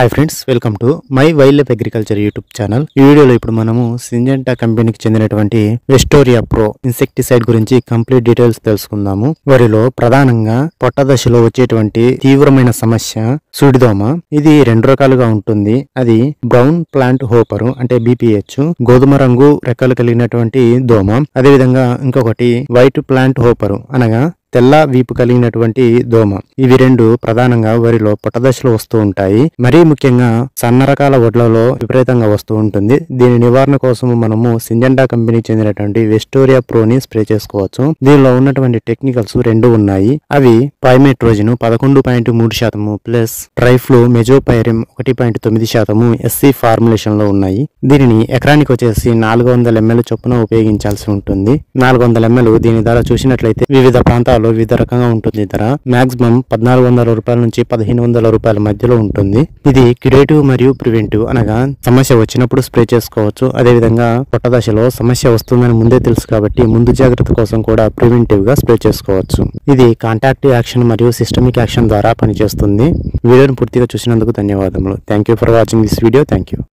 Hi friends, welcome to my wild life agriculture YouTube channel. ఈ వీడియోలో ఇప్పుడు మనము సింజెంటా కంపెనీకి చెందినటువంటి వెస్టోరియా ప్రో ఇన్సెక్టిసైడ్ గురించి కంప్లీట్ డీటెయిల్స్ తెలుసుకుందాము. వరిలో ప్రధానంగా పొట్ట దశలో వచ్చేటువంటి తీవ్రమైన సమస్య సుడిదోమ. ఇది రెండు రకాలుగా ఉంటుంది. అది బ్రౌన్ ప్లాంట్ హోపరు అంటే BPH, గోధుమ రంగు రెక్కలు కలిగినటువంటి దోమ. అదేవిధంగా ఇంకొకటి వైట్ ప్లాంట్ హోపరు అనగా తెల్ల వీపు కలిగినటువంటి దోమ. ఇవి రెండు ప్రధానంగా వరిలో పొట్టదశలో వస్తూ ఉంటాయి. మరీ ముఖ్యంగా సన్న రకాల వడ్లలో విపరీతంగా వస్తూ ఉంటుంది. దీని నివారణ కోసం మనము సింజెంటా కంపెనీకి చెందినటువంటి వెస్టోరియా ప్రోని స్ప్రే చేసుకోవచ్చు. దీనిలో ఉన్నటువంటి టెక్నికల్స్ రెండు ఉన్నాయి. అవి పైమెట్రోజిన్ 11.3% ప్లస్ ట్రైఫ్లో మెజోపైరిమ్ 1.9% SC ఫార్ములేషన్ లో ఉన్నాయి. దీనిని ఎకరానికి వచ్చేసి 400 ml చొప్పున ఉపయోగించాల్సి ఉంటుంది. 400 ml దీని ధర చూసినట్లయితే వివిధ ప్రాంతాల్లో వివిధ రకంగా ఉంటుంది. ధర మాక్సిమం 1400 రూపాయల నుంచి 1500 రూపాయల మధ్యలో ఉంటుంది. ఇది క్యూరేటివ్ మరియు ప్రివెంటివ్ అనగా సమస్య వచ్చినప్పుడు స్ప్రే చేసుకోవచ్చు. అదేవిధంగా పొట్ట దశలో సమస్య వస్తుందని ముందే తెలుసు కాబట్టి ముందు జాగ్రత్త కోసం కూడా ప్రివెంటివ్ గా స్ప్రే చేసుకోవచ్చు. ఇది కాంటాక్టివ్ యాక్షన్ మరియు సిస్టమిక్ యాక్షన్ ద్వారా పనిచేస్తుంది. వీడియోని పూర్తిగా చూసినందుకు ధన్యవాదములు. Thank you for watching this video. Thank you.